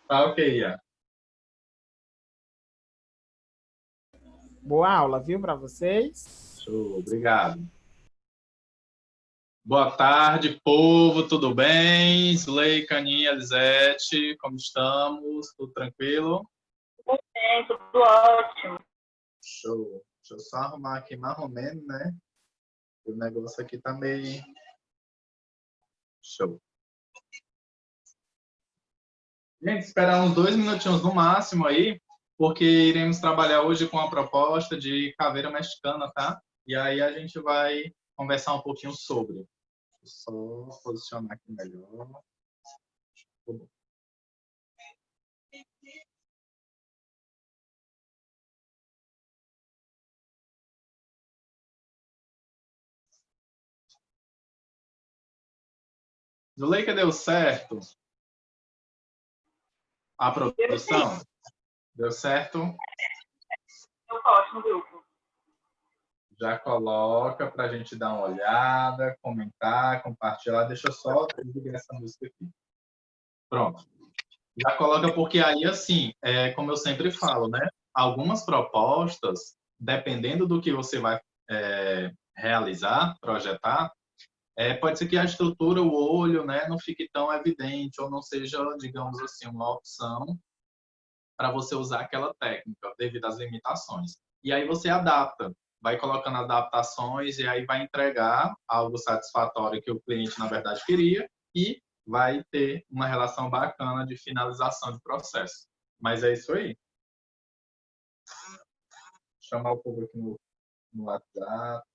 Tá ok, Ian. Boa aula, viu, para vocês? Show, obrigado. Boa tarde, povo, tudo bem? Zuleika, Aninha, Elisete, como estamos? Tudo tranquilo? Tudo ótimo. Show. Deixa eu só arrumar aqui mais ou menos, né? O negócio aqui tá meio... Show. Gente, esperar uns 2 minutinhos no máximo aí, porque iremos trabalhar hoje com a proposta de caveira mexicana, tá? E aí a gente vai conversar um pouquinho sobre. Deixa eu só posicionar aqui melhor. Zuleika, deu certo a produção? Deu certo? Eu posto no grupo. Já coloca para a gente dar uma olhada, comentar, compartilhar. Deixa eu só desligar essa música aqui. Pronto. Já coloca porque aí, assim, como eu sempre falo, né? Algumas propostas, dependendo do que você vai realizar, projetar, pode ser que a estrutura, o olho, né, não fique tão evidente ou não seja, digamos assim, uma opção para você usar aquela técnica devido às limitações. E aí você adapta, vai colocando adaptações e aí vai entregar algo satisfatório que o cliente, na verdade, queria e vai ter uma relação bacana de finalização de processo. Mas é isso aí. Vou chamar o povo aqui no WhatsApp.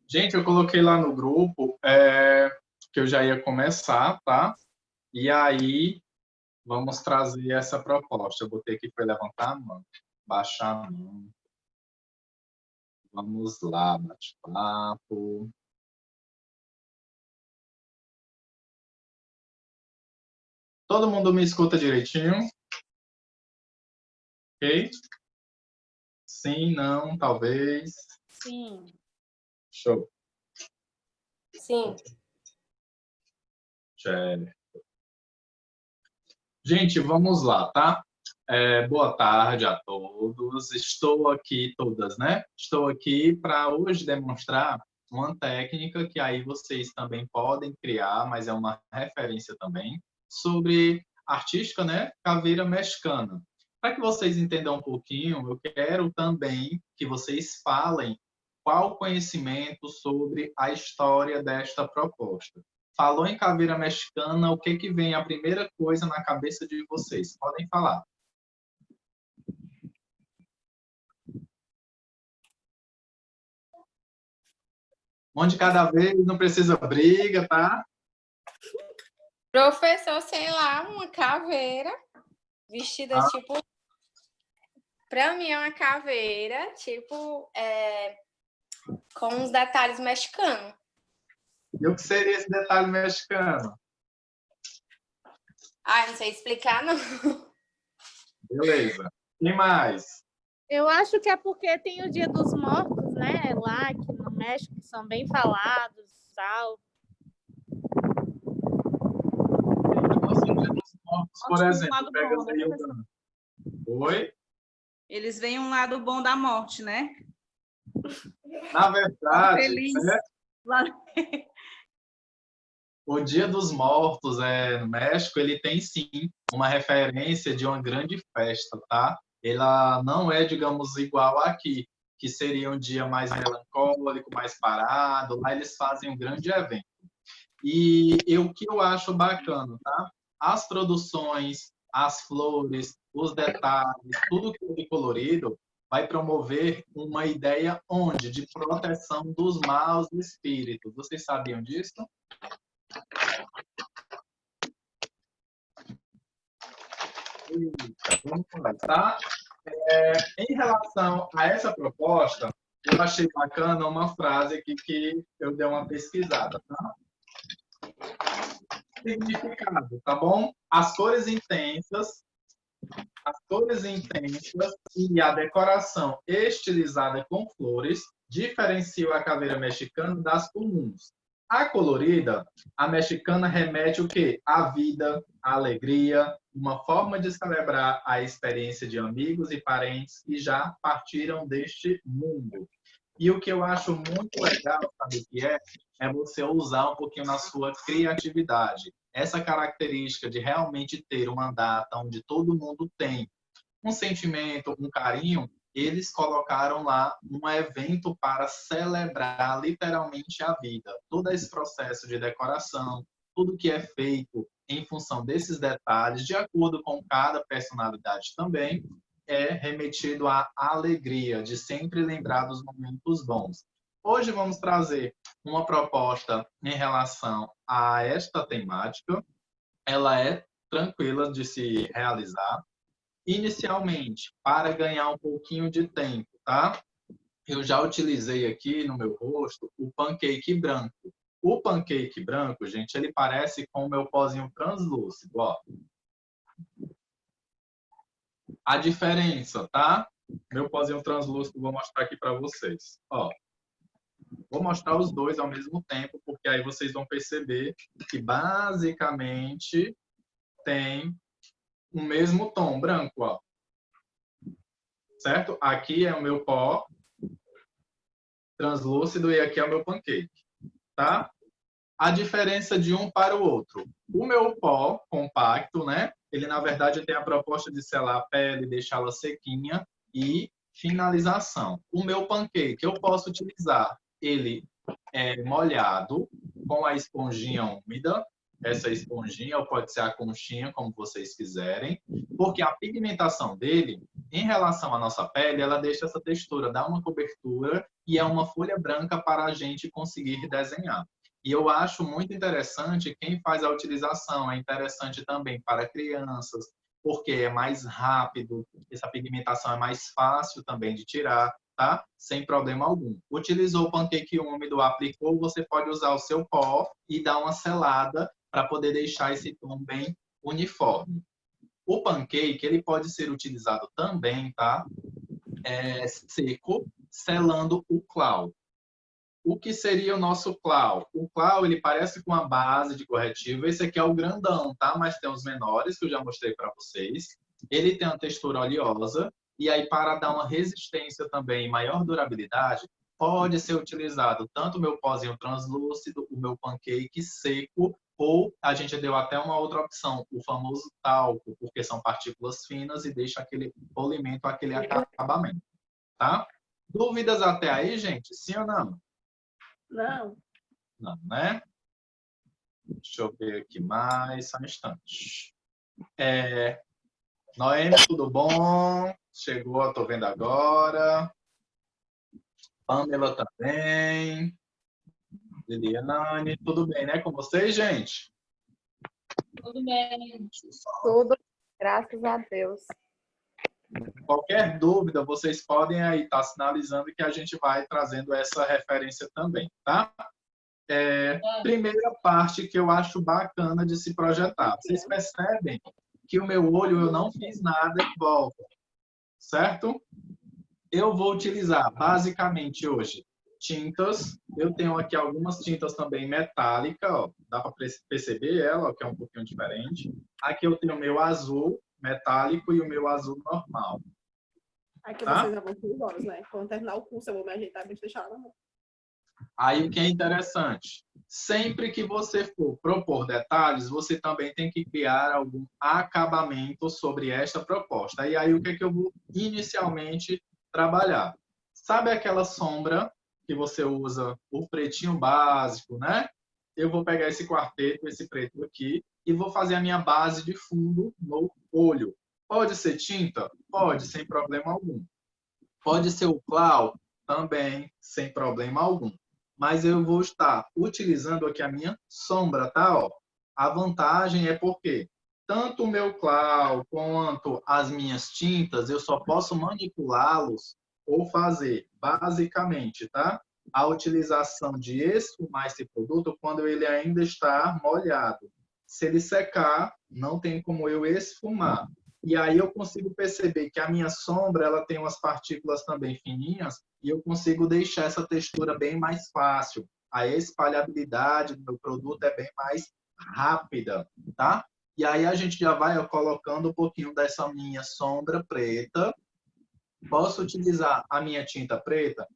Gente, eu coloquei lá no grupo que eu já ia começar, tá? E aí vamos trazer essa proposta. Eu botei aqui para levantar a mão, baixar a mão. Vamos lá, bate-papo. Todo mundo me escuta direitinho? Ok? Sim, não, talvez. Sim. Show. Sim. Certo. Gente, vamos lá, tá? Boa tarde a todos. Estou aqui, todas, né? Estou aqui para hoje demonstrar uma técnica que aí vocês também podem criar, mas é uma referência também, sobre artística, né? Caveira mexicana. Para que vocês entendam um pouquinho, eu quero também que vocês falem qual o conhecimento sobre a história desta proposta. Falou em caveira mexicana, o que vem a primeira coisa na cabeça de vocês? Podem falar. Um de cada vez, não precisa briga, tá? Professor, sei lá, uma caveira vestida tipo. Pra mim é uma caveira, tipo, com uns detalhes mexicanos. E o que seria esse detalhe mexicano? Ah, não sei explicar, não. Beleza. Quem mais? Eu acho que é porque tem o Dia dos Mortos, né? Lá que no México, que são bem falados e tal. Por exemplo, pega aí o... Oi? eles veem um lado bom da morte, né? Na verdade, Feliz. né, Lá- o Dia dos Mortos no México, ele tem sim uma referência de uma grande festa, tá? Ela não é, digamos, igual aqui, que seria um dia mais melancólico, mais parado. Lá eles fazem um grande evento. E o que eu acho bacana, tá? As produções, as flores, os detalhes, tudo que é colorido vai promover uma ideia onde? De proteção dos maus espíritos. Vocês sabiam disso? Vamos começar. Em relação a essa proposta, eu achei bacana uma frase aqui que eu dei uma pesquisada, tá? Significado, tá bom? As cores intensas e a decoração estilizada com flores diferenciam a caveira mexicana das comuns. A colorida, a mexicana remete o quê? A vida, a alegria, uma forma de celebrar a experiência de amigos e parentes que já partiram deste mundo. E o que eu acho muito legal, sabe o que é? É você usar um pouquinho na sua criatividade. Essa característica de realmente ter uma data onde todo mundo tem um sentimento, um carinho, eles colocaram lá um evento para celebrar literalmente a vida. Todo esse processo de decoração, tudo que é feito em função desses detalhes, de acordo com cada personalidade também, é remetido à alegria, de sempre lembrar dos momentos bons. Hoje vamos trazer uma proposta em relação a esta temática. Ela é tranquila de se realizar. Inicialmente, para ganhar um pouquinho de tempo, tá? Eu já utilizei aqui no meu rosto o pancake branco. O pancake branco, gente, ele parece com o meu pozinho translúcido, ó. A diferença, tá? Meu pozinho translúcido, vou mostrar aqui para vocês. Ó, vou mostrar os dois ao mesmo tempo, porque aí vocês vão perceber que basicamente tem o mesmo tom branco, ó. Certo? Aqui é o meu pó translúcido e aqui é o meu pancake, tá? A diferença de um para o outro. O meu pó compacto, né? Ele, na verdade, tem a proposta de selar a pele, deixá-la sequinha e finalização. O meu pancake, eu posso utilizar ele molhado, com a esponjinha úmida. Essa esponjinha, ou pode ser a conchinha, como vocês quiserem, porque a pigmentação dele, em relação à nossa pele, ela deixa essa textura, dá uma cobertura e é uma folha branca para a gente conseguir desenhar. E eu acho muito interessante quem faz a utilização, é interessante também para crianças, porque é mais rápido, essa pigmentação é mais fácil também de tirar, tá? Sem problema algum. Utilizou o pancake úmido, aplicou, você pode usar o seu pó e dar uma selada para poder deixar esse tom bem uniforme. O pancake, ele pode ser utilizado também, tá? Seco, selando o clau. O que seria o nosso clau? O clau, ele parece com uma base de corretivo. Esse aqui é o grandão, tá? Mas tem os menores, que eu já mostrei para vocês. Ele tem uma textura oleosa. E aí, para dar uma resistência também e maior durabilidade, pode ser utilizado tanto o meu pozinho translúcido, o meu pancake seco, ou a gente deu até uma outra opção, o famoso talco, porque são partículas finas e deixa aquele polimento, aquele acabamento, tá? Dúvidas até aí, gente? Sim ou não? Não. Não, né? Deixa eu ver aqui mais, só um instante. Noemi, tudo bom? Chegou, eu tô vendo agora. Pamela também. Liliane, tudo bem, né? Com vocês, gente? Tudo bem. Tudo, graças a Deus. Qualquer dúvida, vocês podem aí estar sinalizando que a gente vai trazendo essa referência também, tá? Primeira parte que eu acho bacana de se projetar. Vocês percebem que o meu olho eu não fiz nada em volta, certo? Eu vou utilizar basicamente hoje tintas. Eu tenho aqui algumas tintas também metálicas, ó. Dá para perceber ela, ó, que é um pouquinho diferente. Aqui eu tenho o meu azul metálico e o meu azul normal. Aqui Tá? vocês já vão 3 horas, né? Quando terminar o curso, eu vou me ajeitar e deixar ela na mão. Aí o que é interessante, sempre que você for propor detalhes, você também tem que criar algum acabamento sobre esta proposta. E aí o que é que eu vou inicialmente trabalhar? Sabe aquela sombra que você usa, o pretinho básico, né? Eu vou pegar esse quarteto, esse preto aqui, e vou fazer a minha base de fundo no olho. Pode ser tinta? Pode, sem problema algum. Pode ser o clau? Também, sem problema algum. Mas eu vou estar utilizando aqui a minha sombra, tá? Ó, a vantagem é porque tanto o meu clau quanto as minhas tintas, eu só posso manipulá-los ou fazer, basicamente, tá? A utilização de esfumar esse produto quando ele ainda está molhado. Se ele secar, não tem como eu esfumar. E aí eu consigo perceber que a minha sombra ela tem umas partículas também fininhas e eu consigo deixar essa textura bem mais fácil. A espalhabilidade do meu produto é bem mais rápida, tá? E aí a gente já vai colocando um pouquinho dessa minha sombra preta. Posso utilizar a minha tinta preta?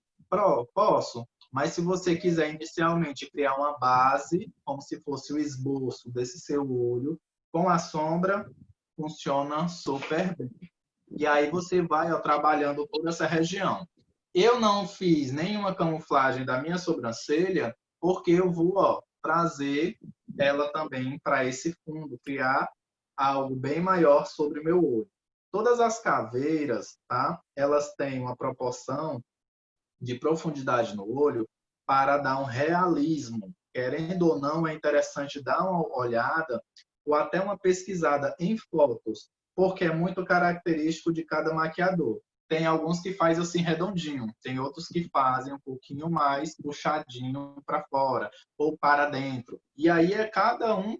Posso, mas se você quiser inicialmente criar uma base, como se fosse o esboço desse seu olho, com a sombra, funciona super bem. E aí você vai trabalhando toda essa região. Eu não fiz nenhuma camuflagem da minha sobrancelha, porque eu vou trazer ela também para esse fundo, criar algo bem maior sobre o meu olho. Todas as caveiras, tá? Elas têm uma proporção de profundidade no olho para dar um realismo. Querendo ou não, é interessante dar uma olhada ou até uma pesquisada em fotos, porque é muito característico de cada maquiador. Tem alguns que fazem assim redondinho, tem outros que fazem um pouquinho mais puxadinho para fora ou para dentro. E aí é cada um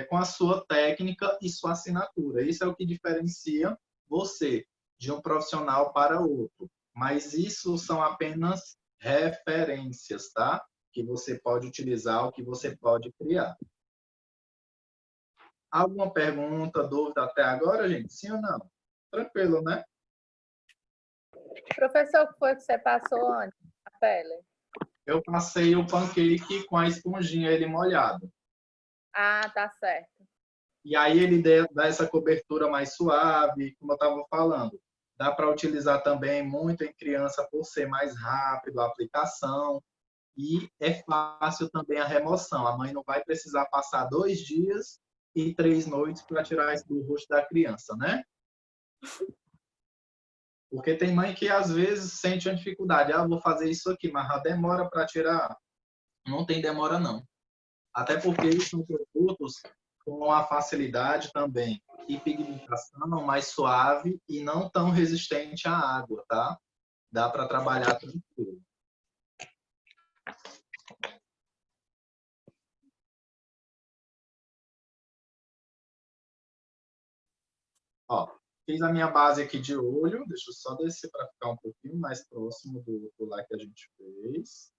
com a sua técnica e sua assinatura. Isso é o que diferencia você de um profissional para outro. Mas isso são apenas referências, tá? Que você pode utilizar, o que você pode criar. Alguma pergunta, dúvida até agora, gente? Sim ou não? Tranquilo, né? Professor, o que foi que você passou antes na pele? Eu passei o pancake com a esponjinha, ele molhado. Ah, tá certo. E aí ele dá essa cobertura mais suave, como eu estava falando. Dá para utilizar também muito em criança por ser mais rápido a aplicação. E é fácil também a remoção. A mãe não vai precisar passar 2 dias e 3 noites para tirar isso do rosto da criança, né? Porque tem mãe que às vezes sente uma dificuldade. Ah, vou fazer isso aqui, mas a demora para tirar. Não tem demora, não. Até porque são produtos com uma facilidade também e pigmentação mais suave e não tão resistente à água, tá? Dá para trabalhar tranquilo. Ó, fiz a minha base aqui de olho. Deixa eu só descer para ficar um pouquinho mais próximo do lá que a gente fez.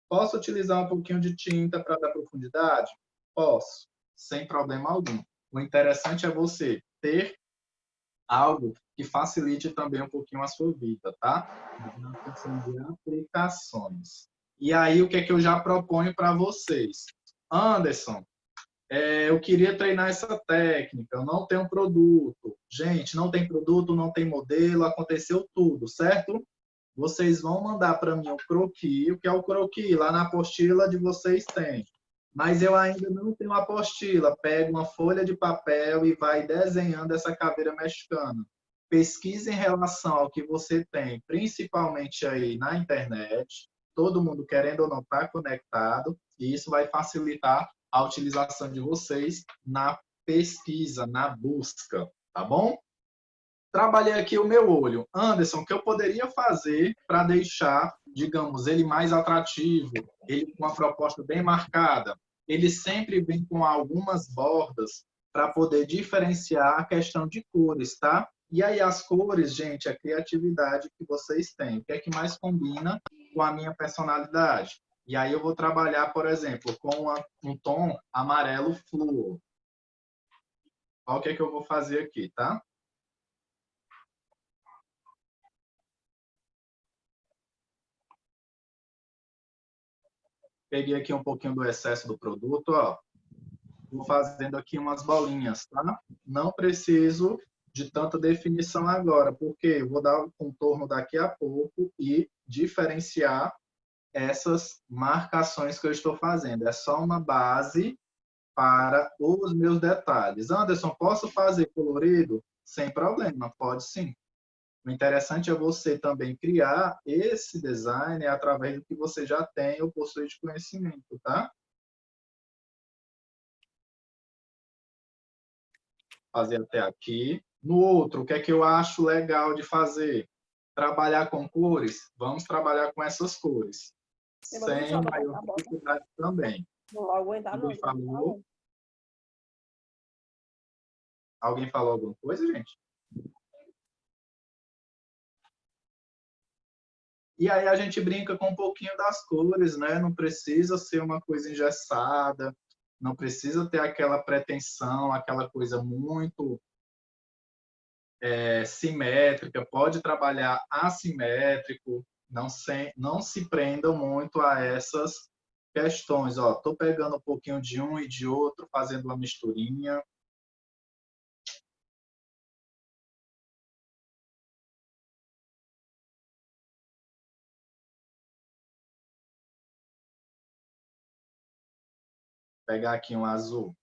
Posso utilizar um pouquinho de tinta para dar profundidade? Posso, sem problema algum. O interessante é você ter algo que facilite também um pouquinho a sua vida, tá? Na questão de aplicações. E aí, o que é que eu já proponho para vocês? Anderson, eu queria treinar essa técnica, eu não tenho produto. Gente, não tem produto, não tem modelo, aconteceu tudo, certo? Vocês vão mandar para mim o croquis, o que é o croquis? Lá na apostila de vocês tem. Mas eu ainda não tenho a apostila. Pega uma folha de papel e vai desenhando essa caveira mexicana. Pesquise em relação ao que você tem, principalmente aí na internet. Todo mundo, querendo ou não, está conectado. E isso vai facilitar a utilização de vocês na pesquisa, na busca. Tá bom? Trabalhei aqui o meu olho. Anderson, o que eu poderia fazer para deixar, digamos, ele mais atrativo, ele com uma proposta bem marcada? Ele sempre vem com algumas bordas para poder diferenciar a questão de cores, tá? E aí as cores, gente, a criatividade que vocês têm. O que é que mais combina com a minha personalidade? E aí eu vou trabalhar, por exemplo, com um tom amarelo fluo. Olha o que é que eu vou fazer aqui, tá? Peguei aqui um pouquinho do excesso do produto, ó. Vou fazendo aqui umas bolinhas, tá? Não preciso de tanta definição agora, porque eu vou dar o contorno daqui a pouco e diferenciar essas marcações que eu estou fazendo. É só uma base para os meus detalhes. Anderson, posso fazer colorido? Sem problema, pode sim. O interessante é você também criar esse design através do que você já tem ou possui de conhecimento, tá? Fazer até aqui. No outro, o que é que eu acho legal de fazer? Trabalhar com cores? Vamos trabalhar com essas cores. Eu vou deixar Sem pra maior botar a bota. dificuldade também. Não aguentar, não. Alguém falou alguma coisa, gente? E aí a gente brinca com um pouquinho das cores, né? Não precisa ser uma coisa engessada, não precisa ter aquela pretensão, aquela coisa muito simétrica. Pode trabalhar assimétrico, não se prendam muito a essas questões. Ó, tô pegando um pouquinho de um e de outro, fazendo uma misturinha. Pegar aqui um azul.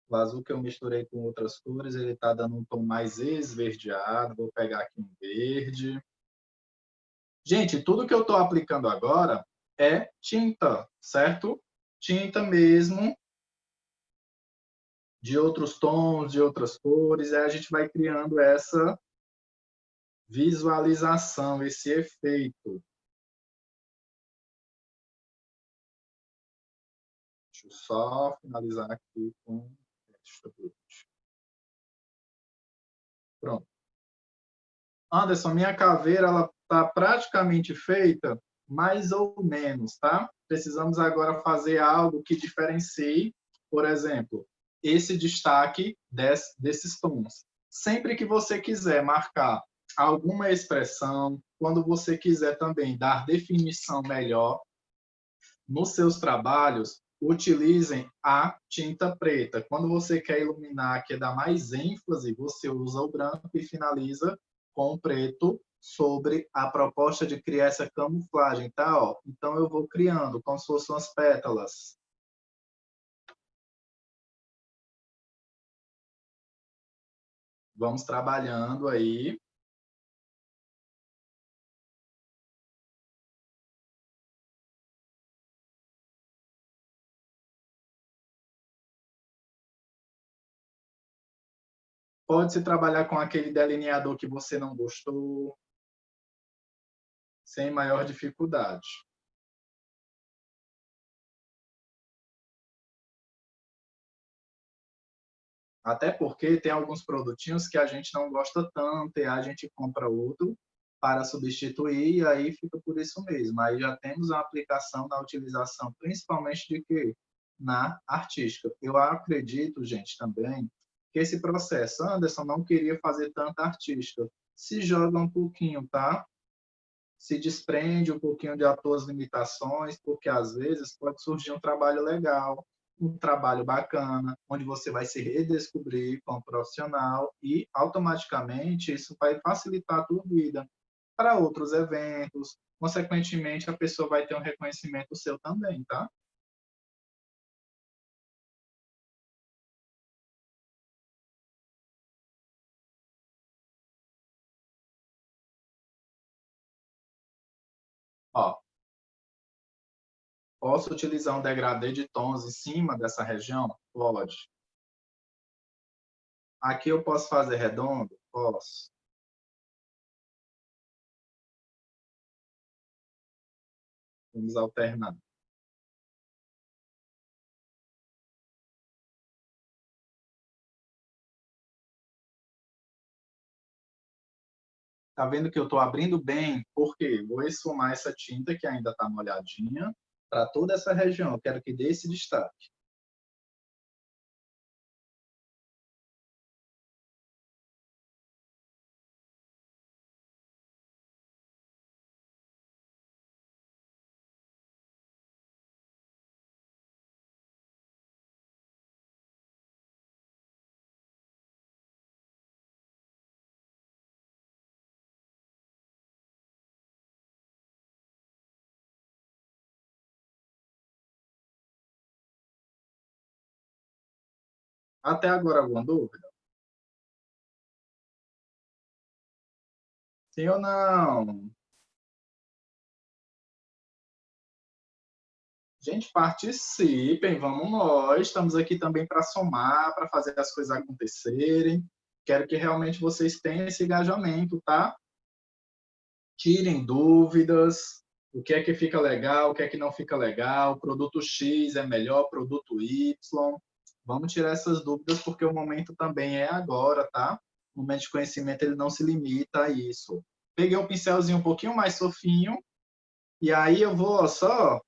O azul que eu misturei com outras cores, ele está dando um tom mais esverdeado. Vou pegar aqui um verde. Gente, tudo que eu estou aplicando agora é tinta, certo? Tinta mesmo, de outros tons, de outras cores. Aí a gente vai criando essa visualização, esse efeito. Deixa eu só finalizar aqui com extra bruto. Pronto. Anderson, minha caveira ela está praticamente feita, mais ou menos, tá? Precisamos agora fazer algo que diferencie, por exemplo, esse destaque desses tons. Sempre que você quiser marcar alguma expressão, quando você quiser também dar definição melhor nos seus trabalhos, utilizem a tinta preta. Quando você quer iluminar, quer dar mais ênfase, você usa o branco e finaliza com o preto sobre a proposta de criar essa camuflagem, tá? Ó, então eu vou criando como se fossem umas pétalas. Vamos trabalhando aí. Pode-se trabalhar com aquele delineador que você não gostou, sem maior dificuldade. Até porque tem alguns produtinhos que a gente não gosta tanto e a gente compra outro para substituir e aí fica por isso mesmo. Aí já temos a aplicação na utilização, principalmente de quê? Na artística. Eu acredito, gente, também, que esse processo, Anderson não queria fazer tanta artística. Se joga um pouquinho, tá? Se desprende um pouquinho de tuas limitações, porque às vezes pode surgir um trabalho legal, um trabalho bacana, onde você vai se redescobrir como profissional e automaticamente isso vai facilitar a tua vida para outros eventos. Consequentemente, a pessoa vai ter um reconhecimento seu também, tá? Ó, posso utilizar um degradê de tons em cima dessa região? Pode. Aqui eu posso fazer redondo? Posso. Vamos alternar. Tá vendo que eu estou abrindo bem? Por quê? Vou esfumar essa tinta que ainda está molhadinha para toda essa região. Eu quero que dê esse destaque. Até agora, alguma dúvida? Sim ou não? Gente, participem, vamos nós. Estamos aqui também para somar, para fazer as coisas acontecerem. Quero que realmente vocês tenham esse engajamento, tá? Tirem dúvidas. O que é que fica legal, o que é que não fica legal. Produto X é melhor, produto Y. Vamos tirar essas dúvidas, porque o momento também é agora, tá? O momento de conhecimento ele não se limita a isso. Peguei um pincelzinho um pouquinho mais fofinho. E aí eu vou só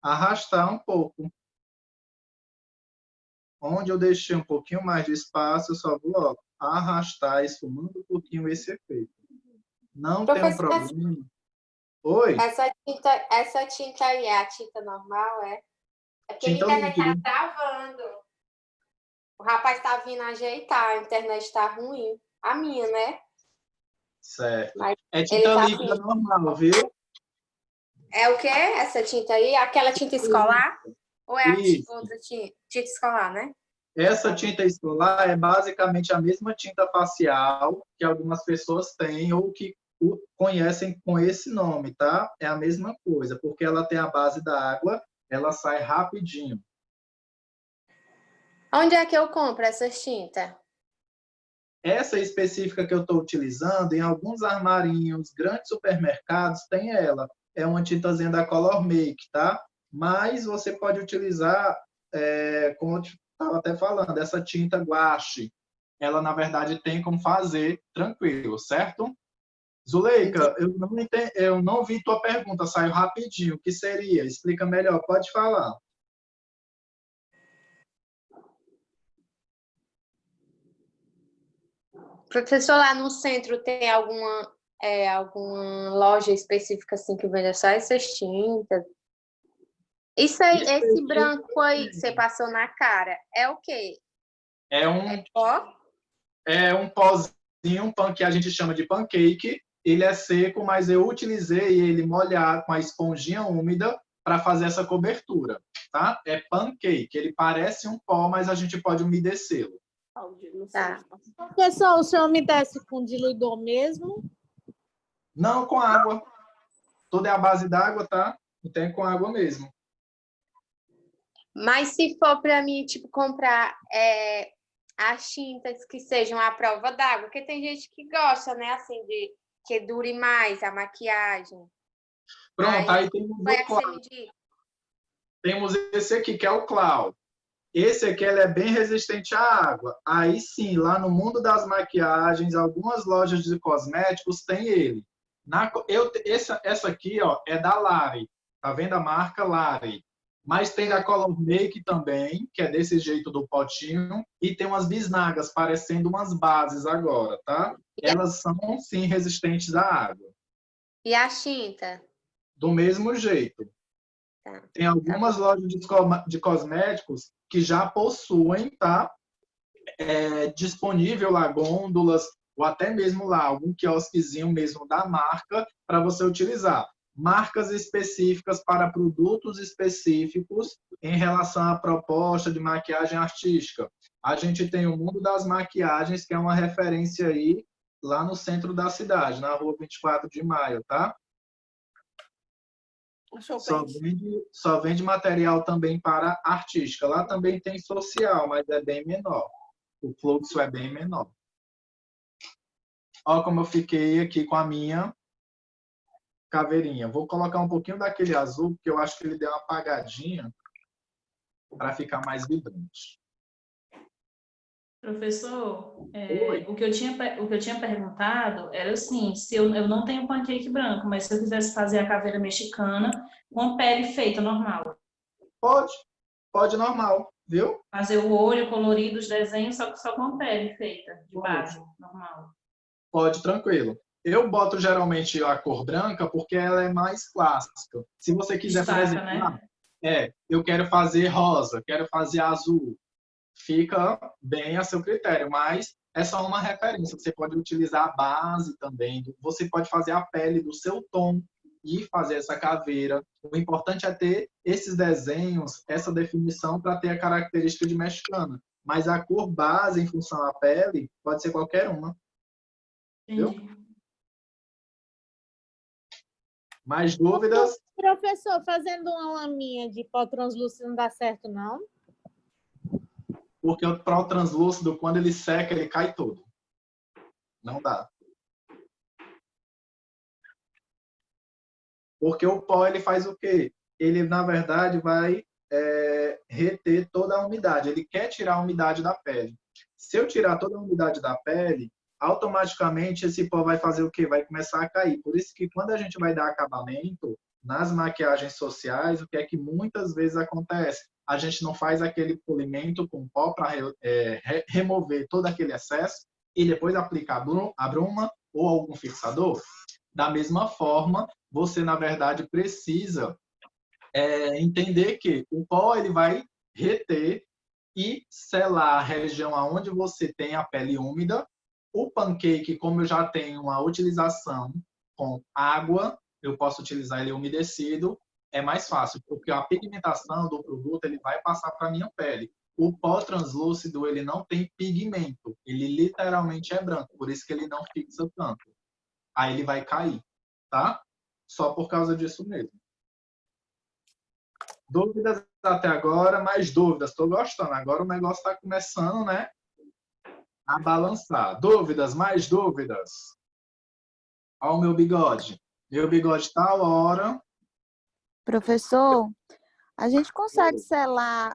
arrastar um pouco. Onde eu deixei um pouquinho mais de espaço, eu só vou arrastar, esfumando um pouquinho esse efeito. Não tem um Professor, problema. Oi? essa tinta aí é a tinta normal, é? É porque a Tinta internet tá líquida. travando. O rapaz tá vindo ajeitar, a internet tá ruim. A minha, né? Certo. Mas É ele tinta tá líquida vindo. normal, viu? É o quê? Essa tinta aí? Aquela tinta escolar? Ou é a Isso. outra tinta escolar, né? Essa tinta escolar é basicamente a mesma tinta facial que algumas pessoas têm ou que conhecem com esse nome, tá? É a mesma coisa, porque ela tem a base da água, ela sai rapidinho. Onde é que eu compro essas tintas? Essa específica que eu estou utilizando, em alguns armarinhos, grandes supermercados, tem ela. É uma tintazinha da Color Make, tá? Mas você pode utilizar, como eu estava até falando, essa tinta guache. Ela, na verdade, tem como fazer tranquilo, certo? Zuleika, eu não vi tua pergunta, saiu rapidinho. O que seria? Explica melhor, pode falar. Professor, lá no centro tem alguma loja específica assim que vende só essas tintas? Isso aí, esse branco aí que você passou na cara, é o quê? É um É pó? É um pozinho, um pão que a gente chama de pancake. Ele é seco, mas eu utilizei ele molhado com a esponjinha úmida para fazer essa cobertura, tá? É pancake. Ele parece um pó, mas a gente pode umedecê-lo. Tá. Professor, o senhor me desce com diluidor mesmo? Não com água. Tudo é a base d'água, tá? Então é com água mesmo. Mas se for para mim, tipo, comprar as tintas que sejam à prova d'água, porque tem gente que gosta, né, assim, de que dure mais a maquiagem. Pronto, aí temos Qual é o que você Clau. me diz? Temos esse aqui, que é o Clau. Esse aqui ele é bem resistente à água. Aí sim, lá no mundo das maquiagens, algumas lojas de cosméticos têm ele. Essa aqui é da Lari. Tá vendo a marca Lari? Mas tem da Color Make também, que é desse jeito do potinho. E tem umas bisnagas parecendo umas bases agora, tá? Elas são sim resistentes à água. E a tinta? Do mesmo jeito. Tá. Tem algumas lojas de cosméticos que já possuem, tá? Disponível lá gôndolas ou até mesmo lá algum quiosquezinho mesmo da marca para você utilizar. Marcas específicas para produtos específicos em relação à proposta de maquiagem artística. A gente tem o Mundo das Maquiagens, que é uma referência aí lá no centro da cidade, na rua 24 de Maio, tá? Só vende material também para artística. Lá também tem social, mas é bem menor. O fluxo é bem menor. Olha como eu fiquei aqui com a minha caveirinha. Vou colocar um pouquinho daquele azul, porque eu acho que ele deu uma apagadinha para ficar mais vibrante. Professor, o que eu tinha perguntado era assim, se eu não tenho pancake branco, mas se eu quisesse fazer a caveira mexicana com pele feita normal. Pode normal, viu? Fazer o olho colorido, os desenhos, só com pele feita, de base, normal. Pode, tranquilo. Eu boto geralmente a cor branca porque ela é mais clássica. Se você quiser, por exemplo, né? Eu quero fazer rosa, quero fazer azul. Fica bem a seu critério, mas é só uma referência. Você pode utilizar a base também, você pode fazer a pele do seu tom e fazer essa caveira. O importante é ter esses desenhos, essa definição para ter a característica de mexicana. mas a cor base em função à pele pode ser qualquer uma. Entendi. Mais dúvidas? Professor, fazendo uma laminha de pó translúcido não dá certo, não? Porque o pó translúcido, quando ele seca, ele cai todo. Não dá. Porque o pó, ele faz o quê? Ele, na verdade, vai reter toda a umidade. Ele quer tirar a umidade da pele. Se eu tirar toda a umidade da pele, automaticamente esse pó vai fazer o quê? Vai começar a cair. Por isso que quando a gente vai dar acabamento, nas maquiagens sociais, o que é que muitas vezes acontece? A gente não faz aquele polimento com pó para remover todo aquele excesso e depois aplicar a bruma ou algum fixador. Da mesma forma, você, na verdade, precisa entender que o pó ele vai reter e selar a região onde você tem a pele úmida. O pancake, como eu já tenho uma utilização com água, eu posso utilizar ele umedecido, é mais fácil, porque a pigmentação do produto ele vai passar para a minha pele. O pó translúcido ele não tem pigmento, ele literalmente é branco, por isso que ele não fixa tanto. Aí ele vai cair, tá? Só por causa disso mesmo. Dúvidas até agora? Mais dúvidas? Estou gostando. Agora o negócio está começando, né? A balançar. Dúvidas? Mais dúvidas? Olha o meu bigode. Meu bigode tá a hora. Professor, a gente consegue selar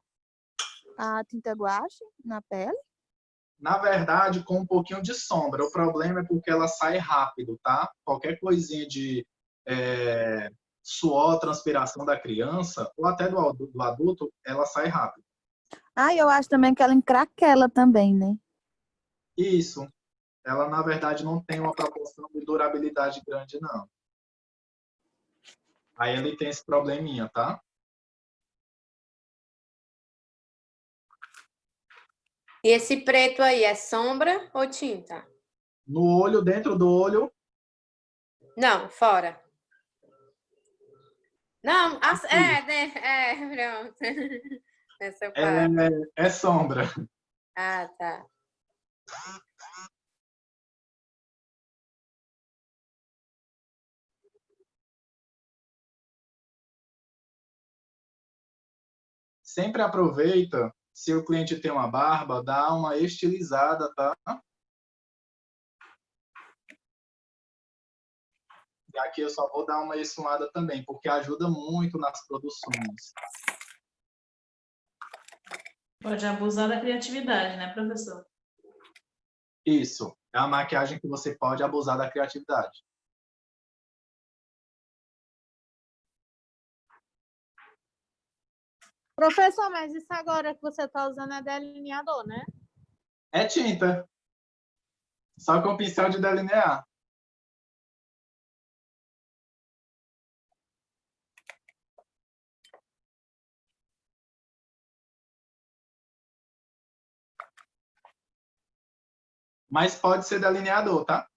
a tinta guache na pele? Na verdade, com um pouquinho de sombra. O problema é porque ela sai rápido, tá? Qualquer coisinha de suor, transpiração da criança, ou até do adulto, ela sai rápido. Ah, eu acho também que ela encraquela também, né? Isso. Ela, na verdade, não tem uma proporção de durabilidade grande, não. Aí ele tem esse probleminha, tá? E esse preto aí é sombra ou tinta? No olho, dentro do olho. Não, fora. Não, pronto. Essa parte. É sombra. Ah, tá. Sempre aproveita, se o cliente tem uma barba, dá uma estilizada, tá? E aqui eu só vou dar uma esfumada também, porque ajuda muito nas produções. Pode abusar da criatividade, né, professor? Isso. É a maquiagem que você pode abusar da criatividade. Professor, mas isso agora que você está usando é delineador, né? É tinta. Só com pincel de delinear. Mas pode ser delineador, tá?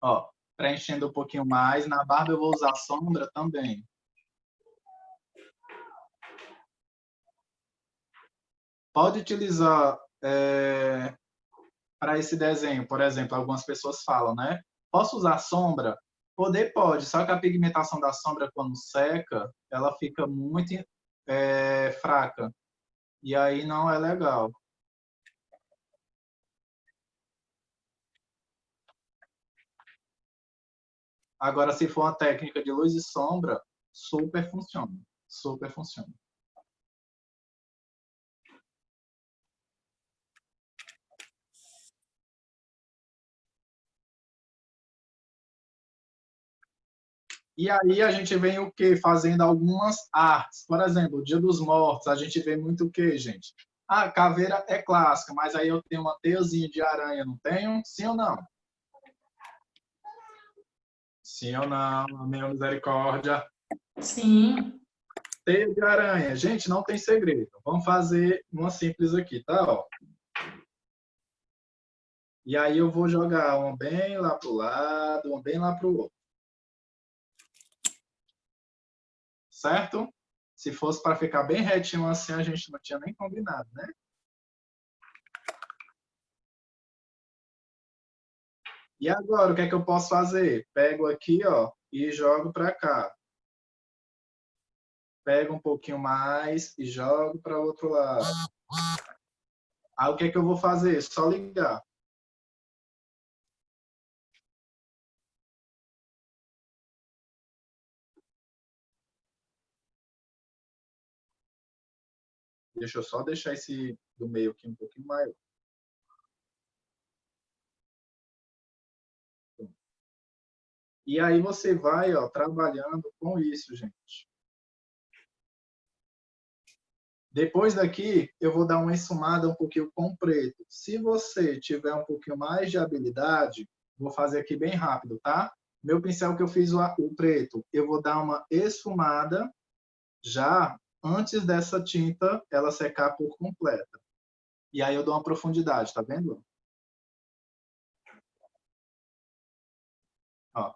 Ó, preenchendo um pouquinho mais. Na barba eu vou usar sombra também. Pode utilizar para esse desenho, por exemplo, algumas pessoas falam, né? Posso usar sombra? Poder pode, só que a pigmentação da sombra, quando seca, ela fica muito fraca. E aí não é legal. Agora, se for uma técnica de luz e sombra, super funciona. Super funciona. E aí a gente vem o quê? Fazendo algumas artes. Por exemplo, o Dia dos Mortos, a gente vê muito o quê, gente? Ah, caveira é clássica, mas aí eu tenho uma teiazinha de aranha, não tenho? Sim ou não? Sim ou não? Amém, misericórdia. Sim. Teia de aranha. Gente, não tem segredo. Vamos fazer uma simples aqui, tá? Ó. E aí eu vou jogar uma bem lá pro lado, uma bem lá pro outro. certo? Se fosse para ficar bem retinho assim, a gente não tinha nem combinado, né? E agora, o que é que eu posso fazer? Pego aqui, ó, e jogo para cá. Pego um pouquinho mais e jogo para o outro lado. Aí o que é que eu vou fazer? Só ligar. Deixa eu só deixar esse do meio aqui um pouquinho maior. E aí você vai, ó, trabalhando com isso, gente. Depois daqui, eu vou dar uma ensumada um pouquinho com preto. Se você tiver um pouquinho mais de habilidade, vou fazer aqui bem rápido, tá? Meu pincel que eu fiz o preto, eu vou dar uma esfumada já antes dessa tinta ela secar por completa. E aí eu dou uma profundidade, tá vendo? Ó.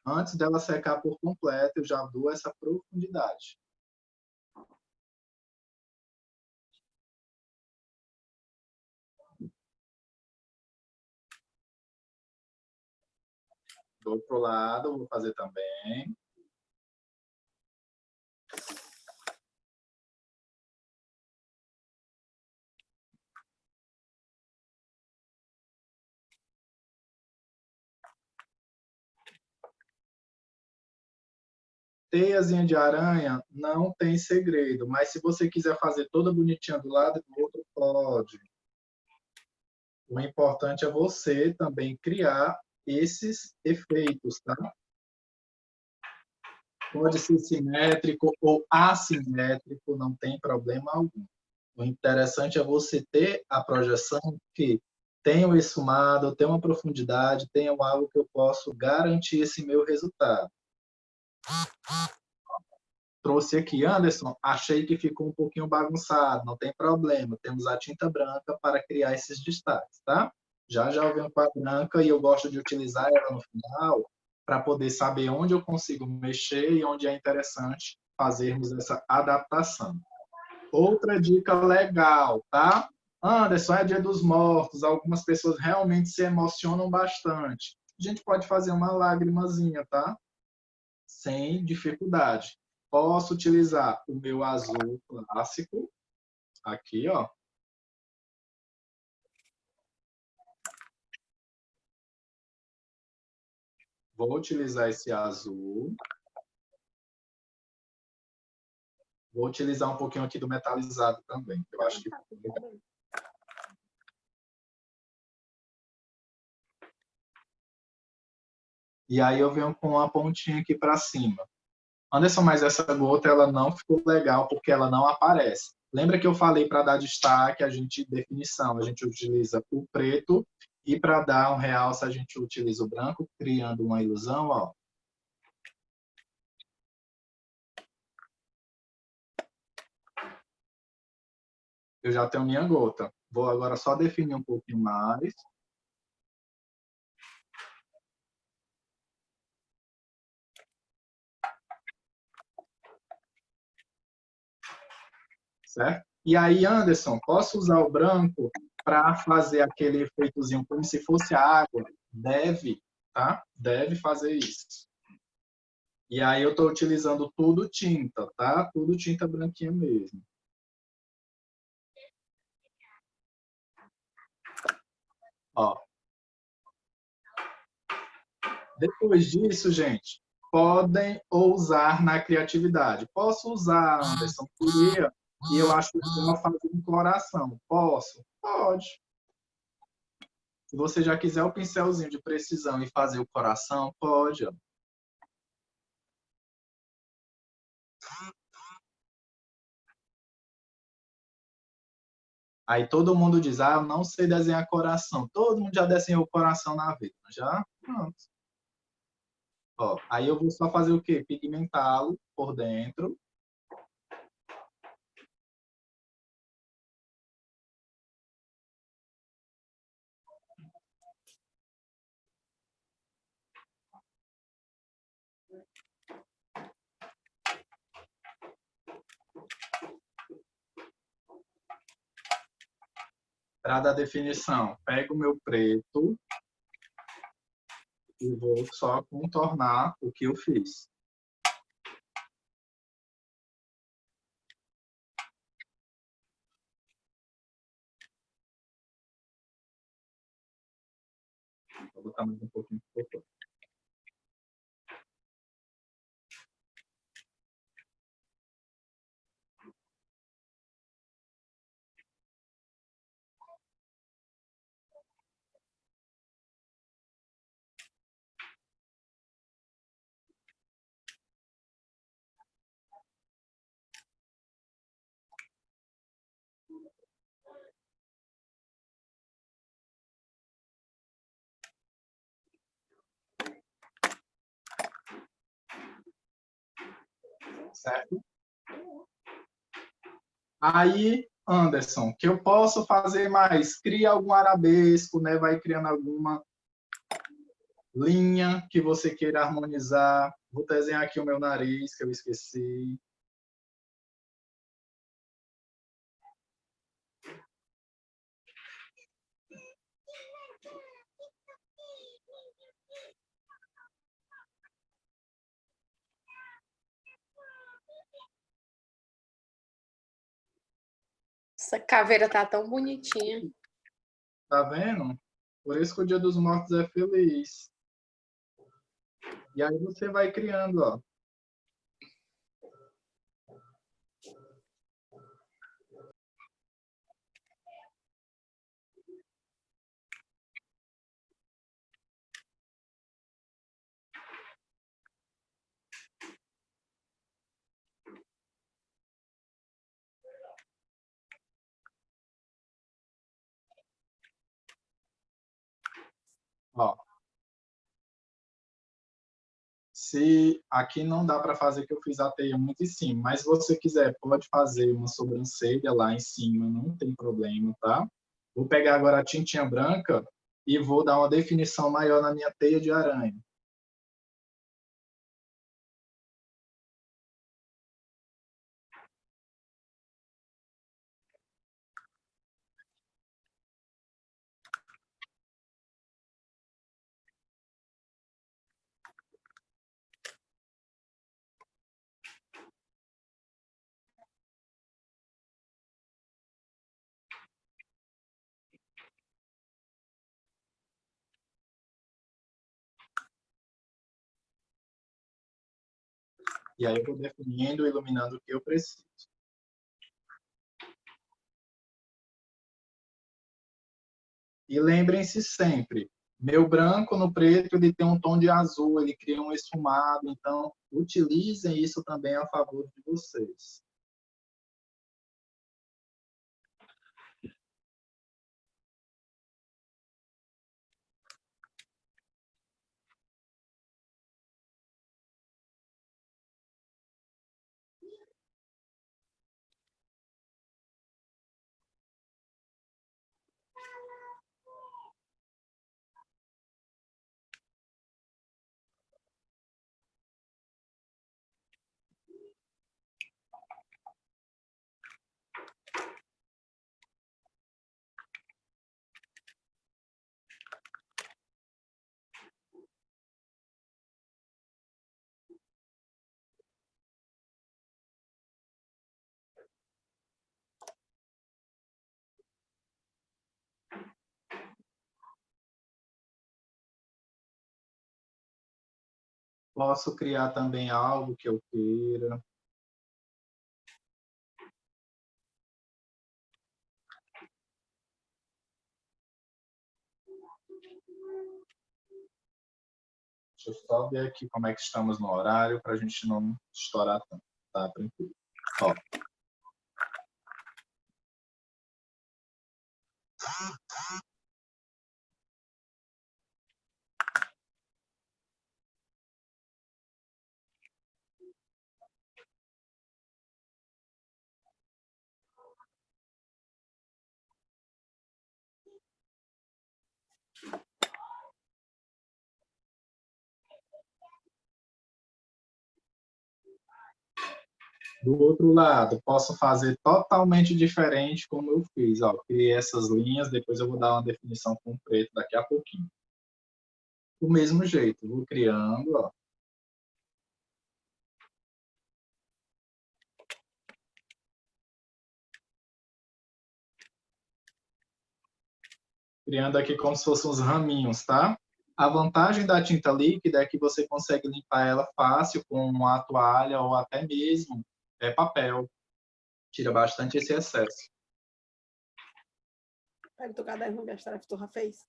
Antes dela secar por completo, eu já dou essa profundidade. Do outro lado, vou fazer também. Teiazinha de aranha não tem segredo, mas se você quiser fazer toda bonitinha do lado e do outro, pode. O importante é você também criar esses efeitos, tá? Pode ser simétrico ou assimétrico, não tem problema algum. O interessante é você ter a projeção que tenha um esfumado, tenha uma profundidade, tenha algo que eu posso garantir esse meu resultado. Trouxe aqui, Anderson, achei que ficou um pouquinho bagunçado, não tem problema, temos a tinta branca para criar esses destaques, tá? Já eu venho com a branca e eu gosto de utilizar ela no final para poder saber onde eu consigo mexer e onde é interessante fazermos essa adaptação. Outra dica legal, tá? Anderson, é Dia dos Mortos, algumas pessoas realmente se emocionam bastante. A gente pode fazer uma lágrimazinha, tá? Sem dificuldade. Posso utilizar o meu azul clássico, aqui, ó. Vou utilizar esse azul. Vou utilizar um pouquinho aqui do metalizado também, que eu acho que... E aí eu venho com uma pontinha aqui para cima. Anderson, mas essa gota ela não ficou legal porque ela não aparece. Lembra que eu falei para dar destaque, definição, a gente utiliza o preto e para dar um realce a gente utiliza o branco, criando uma ilusão, ó. Eu já tenho minha gota. Vou agora só definir um pouquinho mais. Certo? E aí, Anderson, posso usar o branco para fazer aquele efeitozinho como se fosse água? Deve, tá? Deve fazer isso. E aí eu estou utilizando tudo tinta, tá? Tudo tinta branquinha mesmo. Ó. Depois disso, gente, podem ousar na criatividade. Posso usar, Anderson, queria, e eu acho que eu fazer um coração. Posso? Pode. Se você já quiser o pincelzinho de precisão e fazer o coração, pode. Ó. Aí todo mundo diz, ah, eu não sei desenhar coração. Todo mundo já desenhou coração na vida, já? Pronto. Ó, aí eu vou só fazer o quê? Pigmentá-lo por dentro. Para dar definição, pego o meu preto e vou só contornar o que eu fiz. Vou botar mais um pouquinho de cor. Certo? Aí, Anderson, o que eu posso fazer mais? Cria algum arabesco, né? Vai criando alguma linha que você queira harmonizar. Vou desenhar aqui o meu nariz, que eu esqueci. Essa caveira tá tão bonitinha. Tá vendo? Por isso que o Dia dos Mortos é feliz. E aí você vai criando, ó. Ó. Se aqui não dá para fazer que eu fiz a teia muito em cima, mas se você quiser, pode fazer uma sobrancelha lá em cima, não tem problema, tá? Vou pegar agora a tintinha branca e vou dar uma definição maior na minha teia de aranha. E aí eu vou definindo, iluminando o que eu preciso. E lembrem-se sempre, meu branco no preto ele tem um tom de azul, ele cria um esfumado, então utilizem isso também a favor de vocês. Posso criar também algo que eu queira. Deixa eu só ver aqui como é que estamos no horário para a gente não estourar tanto. Tá, tranquilo. Ó. Do outro lado, posso fazer totalmente diferente como eu fiz. Ó, criei essas linhas, depois eu vou dar uma definição com preto daqui a pouquinho. Do mesmo jeito, vou criando, ó. Criando aqui como se fossem uns raminhos, tá? A vantagem da tinta líquida é que você consegue limpar ela fácil com uma toalha ou até mesmo papel. Tira bastante esse excesso. Pega o teu caderno, vamos ver as tarefas que tu já fez.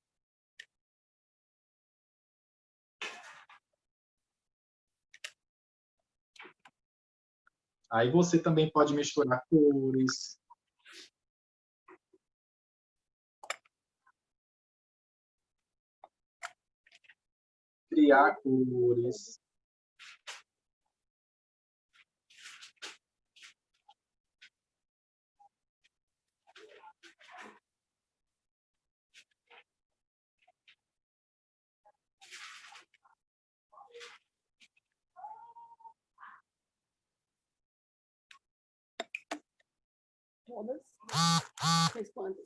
Aí você também pode misturar cores. Criar cores. Todas. Fez quantas?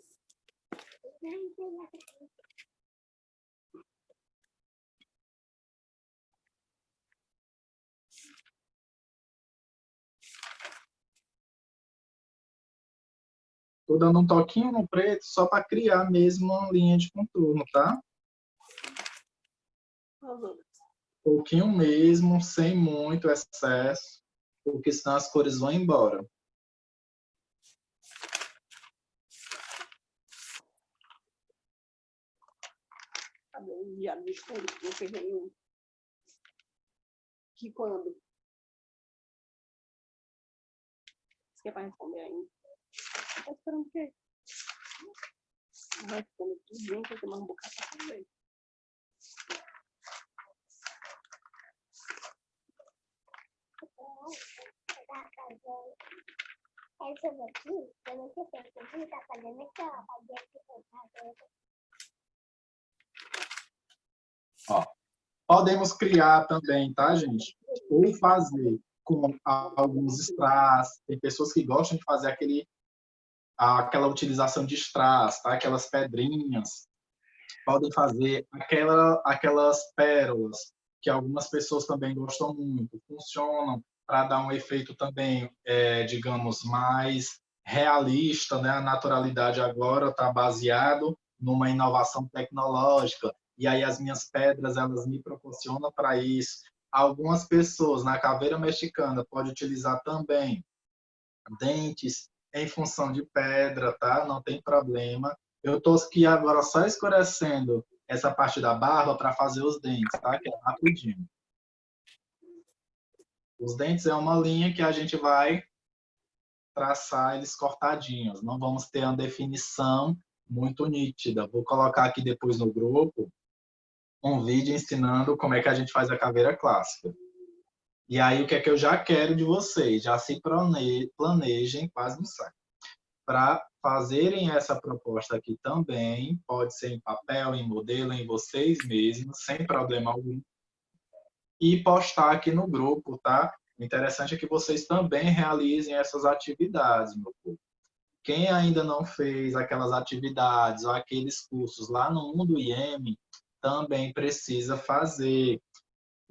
Tô dando um toquinho no preto só para criar mesmo uma linha de contorno, tá? As outras. Pouquinho mesmo, sem muito excesso, porque senão as cores vão embora. Cadê o diário de estudo que não fez nenhum? Que quando? Você quer para responder ainda? Tá esperando o quê? Vai responder tudo bem, que eu tenho mais um bocado para fazer. Essa daqui, eu não sei se você tá fazendo aquela Ó, podemos criar também, tá, gente? Ou fazer com alguns strass. Tem pessoas que gostam de fazer aquela utilização de strass, tá? Aquelas pedrinhas. Podem fazer aquelas pérolas, que algumas pessoas também gostam muito. Funcionam para dar um efeito também, digamos, mais realista, né? A naturalidade agora está baseado numa inovação tecnológica, e aí as minhas pedras, elas me proporcionam para isso. Algumas pessoas, na caveira mexicana, podem utilizar também dentes em função de pedra, tá? Não tem problema. Eu estou aqui agora só escurecendo essa parte da barba para fazer os dentes, tá? Que é rapidinho. Os dentes é uma linha que a gente vai traçar eles cortadinhos. Não vamos ter uma definição muito nítida. Vou colocar aqui depois no grupo um vídeo ensinando como é que a gente faz a caveira clássica. E aí, o que é que eu já quero de vocês? Já se planejem, quase não sai, para fazerem essa proposta aqui também. Pode ser em papel, em modelo, em vocês mesmos, sem problema algum. E postar aqui no grupo, tá? O interessante é que vocês também realizem essas atividades, meu povo. Quem ainda não fez aquelas atividades ou aqueles cursos lá no Mundo IEM, também precisa fazer.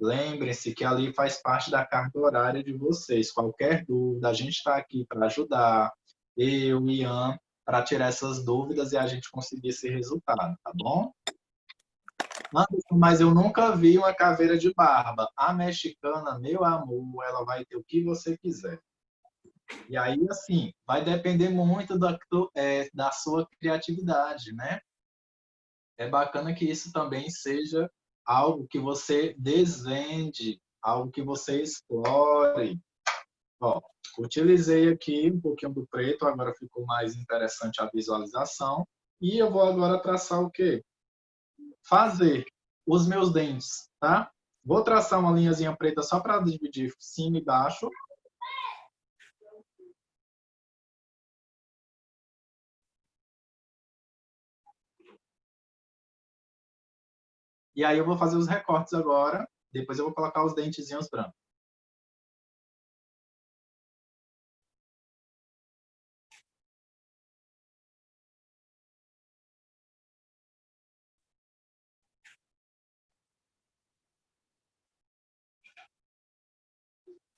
Lembrem-se que ali faz parte da carga horária de vocês. Qualquer dúvida, a gente está aqui para ajudar, eu, Ian, para tirar essas dúvidas e a gente conseguir esse resultado, tá bom? Anderson, mas eu nunca vi uma caveira de barba. A mexicana, meu amor, ela vai ter o que você quiser. E aí, assim, vai depender muito da sua criatividade, né? É bacana que isso também seja algo que você desvende, algo que você explore. Ó, utilizei aqui um pouquinho do preto, agora ficou mais interessante a visualização. E eu vou agora traçar o quê? Fazer os meus dentes, tá? Vou traçar uma linhazinha preta só para dividir cima e baixo. E aí eu vou fazer os recortes agora. Depois eu vou colocar os dentezinhos brancos.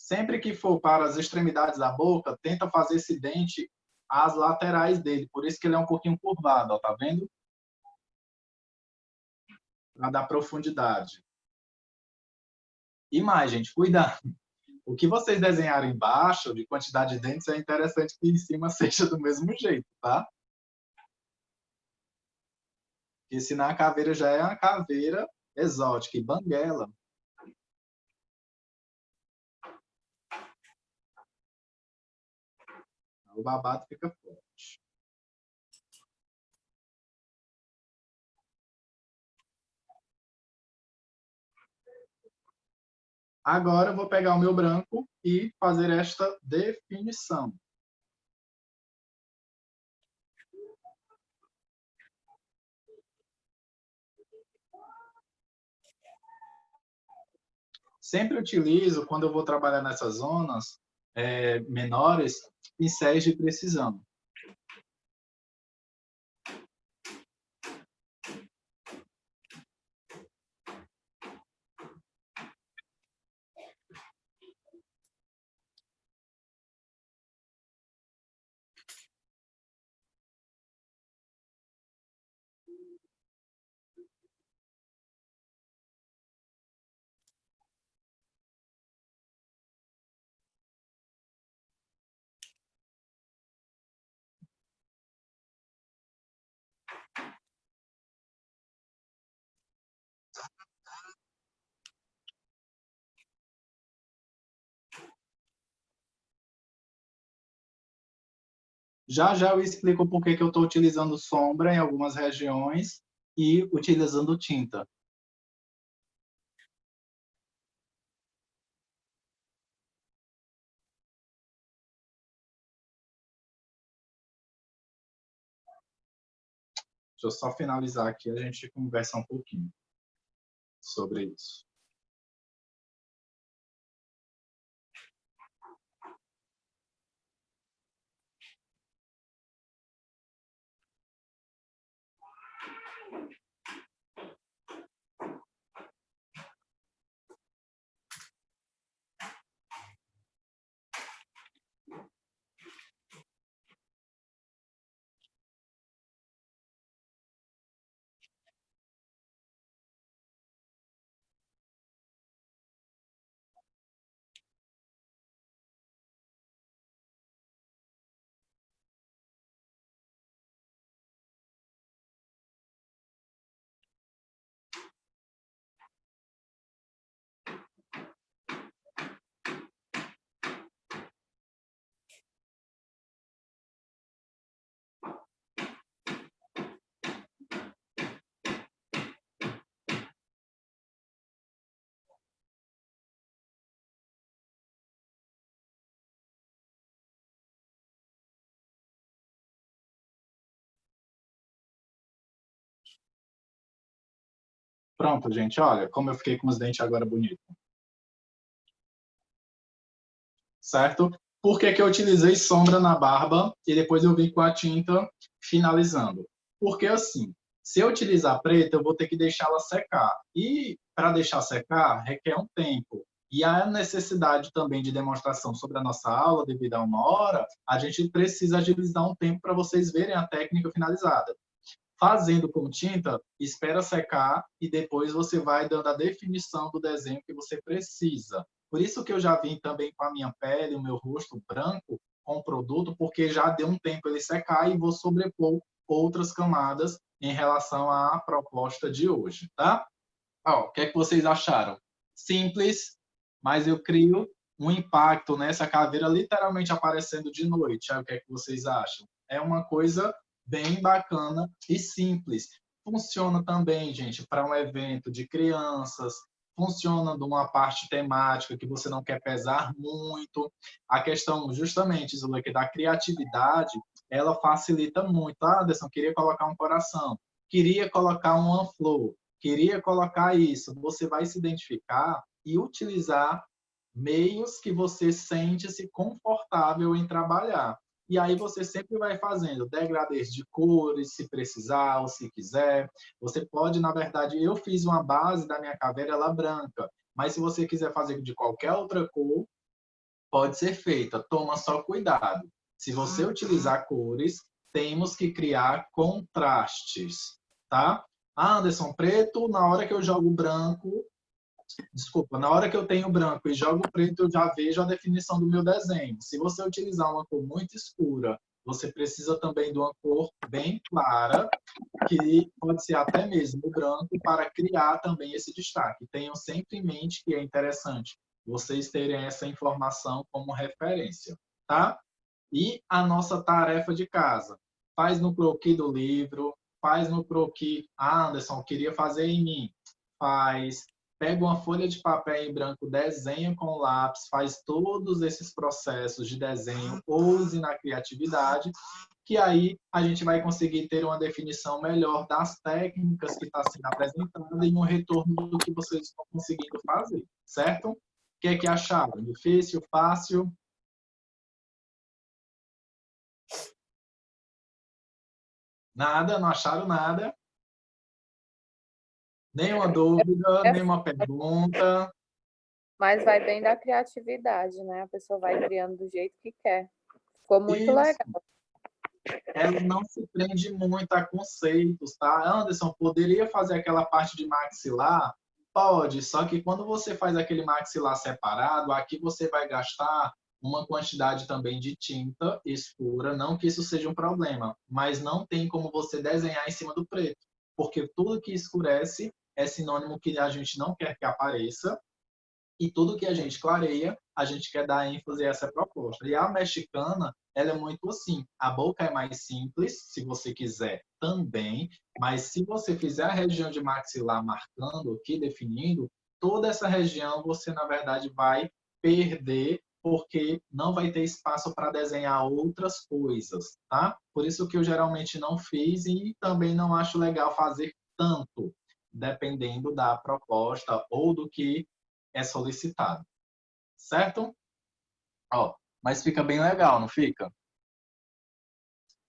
Sempre que for para as extremidades da boca, tenta fazer esse dente às laterais dele. Por isso que ele é um pouquinho curvado, ó, tá vendo? Para dar profundidade. E mais, gente, cuidado. O que vocês desenharem embaixo, de quantidade de dentes, é interessante que em cima seja do mesmo jeito, tá? Porque senão a caveira já é uma caveira exótica e banguela. O babado fica forte. Agora eu vou pegar o meu branco e fazer esta definição. Sempre utilizo, quando eu vou trabalhar nessas zonas menores, pincéis de precisão. Já já eu explico por que eu estou utilizando sombra em algumas regiões e utilizando tinta. Deixa eu só finalizar aqui, a gente conversa um pouquinho sobre isso. Pronto, gente, olha como eu fiquei com os dentes agora bonitos. Certo? Por que que eu utilizei sombra na barba e depois eu vim com a tinta finalizando? Porque assim, se eu utilizar preta, eu vou ter que deixá-la secar. E para deixar secar, requer um tempo. E a necessidade também de demonstração sobre a nossa aula, devido a 1 hora, a gente precisa agilizar um tempo para vocês verem a técnica finalizada. Fazendo com tinta, espera secar e depois você vai dando a definição do desenho que você precisa. Por isso que eu já vim também com a minha pele, o meu rosto branco, com o produto, porque já deu um tempo ele secar e vou sobrepor outras camadas em relação à proposta de hoje, tá? Ó, o que é que vocês acharam? Simples, mas eu crio um impacto nessa caveira literalmente aparecendo de noite. Aí, o que é que vocês acham? É uma coisa bem bacana e simples. Funciona também, gente, para um evento de crianças, funciona de uma parte temática que você não quer pesar muito. A questão, justamente, Zuleika, da criatividade, ela facilita muito. Ah, Anderson, queria colocar um coração, queria colocar uma flor, queria colocar isso. Você vai se identificar e utilizar meios que você sente-se confortável em trabalhar. E aí você sempre vai fazendo degradês de cores, se precisar ou se quiser. Você pode, na verdade, eu fiz uma base da minha caveira, ela branca, mas se você quiser fazer de qualquer outra cor, pode ser feita. Toma só cuidado. Se você utilizar cores, temos que criar contrastes, tá? Ah, Anderson, preto, na hora que eu jogo branco, desculpa, na hora que eu tenho branco e jogo preto, eu já vejo a definição do meu desenho. Se você utilizar uma cor muito escura, você precisa também de uma cor bem clara, que pode ser até mesmo o branco, para criar também esse destaque. Tenham sempre em mente que é interessante vocês terem essa informação como referência, tá? E a nossa tarefa de casa. Faz no croquis do livro, faz no croquis. Ah, Anderson, eu queria fazer em mim. Faz. Pega uma folha de papel em branco, desenha com lápis, faz todos esses processos de desenho, use na criatividade, que aí a gente vai conseguir ter uma definição melhor das técnicas que está sendo apresentada e um retorno do que vocês estão conseguindo fazer, certo? O que é que acharam? Difícil, fácil? Nada, não acharam nada? Nenhuma dúvida, nenhuma pergunta? Mas vai bem da criatividade, né? A pessoa vai criando do jeito que quer. Ficou muito Isso. legal. Ela não se prende muito a conceitos, tá? Anderson, poderia fazer aquela parte de maxilar? Pode, só que quando você faz aquele maxilar separado, aqui você vai gastar uma quantidade também de tinta escura, não que isso seja um problema, mas não tem como você desenhar em cima do preto, porque tudo que escurece é sinônimo que a gente não quer que apareça, e tudo que a gente clareia, a gente quer dar ênfase a essa proposta. E a mexicana, ela é muito assim, a boca é mais simples, se você quiser também, mas se você fizer a região de maxilar marcando aqui, definindo, toda essa região você, na verdade, vai perder, porque não vai ter espaço para desenhar outras coisas, tá? Por isso que eu geralmente não fiz e também não acho legal fazer tanto, dependendo da proposta ou do que é solicitado, certo? Ó, mas fica bem legal, não fica?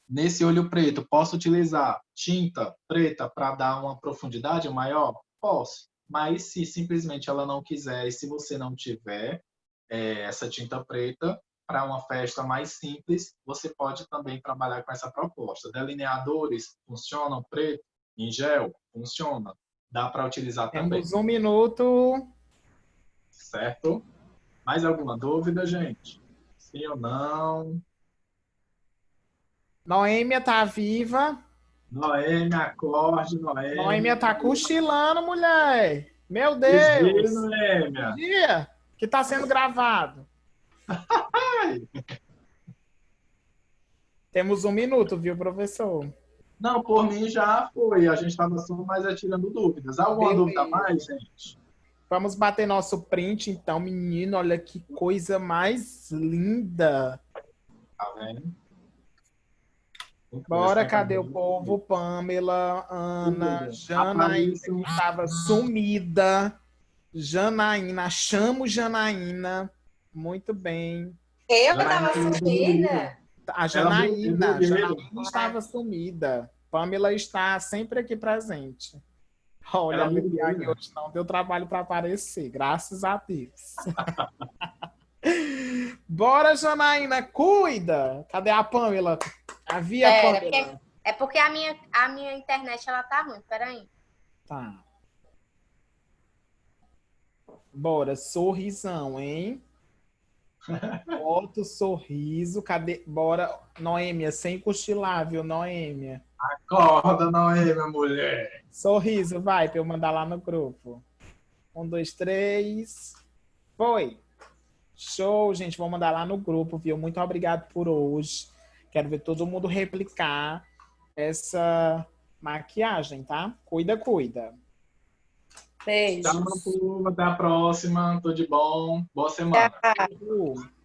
Nesse olho preto, posso utilizar tinta preta para dar uma profundidade maior? Posso, mas se simplesmente ela não quiser e se você não tiver essa tinta preta, para uma festa mais simples, você pode também trabalhar com essa proposta. Delineadores funcionam, preto, em gel, funciona. Dá para utilizar também. Temos 1 minuto. Certo? Mais alguma dúvida, gente? Sim ou não? Noêmia tá viva. Noêmia, acorde, Noêmia. Noêmia tá cochilando, mulher. Meu Desvio, Deus. Noêmia. Dia que tá sendo gravado. Temos 1 minuto, viu, professor? Não, por mim já foi. A gente estava só mais tirando dúvidas. Alguma Beleza. dúvida a mais, gente? Vamos bater nosso print, então, menino. Olha que coisa mais linda. Tá vendo? Bora, cadê o povo? Pamela, Ana, Janaína, que estava sumida. Janaína, achamos Janaína. Muito bem. Eu estava sumida? A Janaína estava sumida. Pamela está sempre aqui presente. Olha, a Liliane hoje não deu trabalho para aparecer, graças a Deus. Bora, Janaína, cuida! Cadê a Pamela? Havia Pamela. É porque a minha internet ela tá ruim, peraí. Tá. Bora, sorrisão, hein? Bota o sorriso. Cadê? Bora, Noêmia, sem cochilar, viu, Noêmia? Acorda, Noêmia, mulher. Sorriso, vai, pra eu mandar lá no grupo. 1, 2, 3. Foi. Show, gente. Vou mandar lá no grupo, viu? Muito obrigado por hoje. Quero ver todo mundo replicar essa maquiagem, tá? Cuida, cuida. Beijo. Tchau, meu povo. Até a próxima. Tudo de bom. Boa semana. Tchau.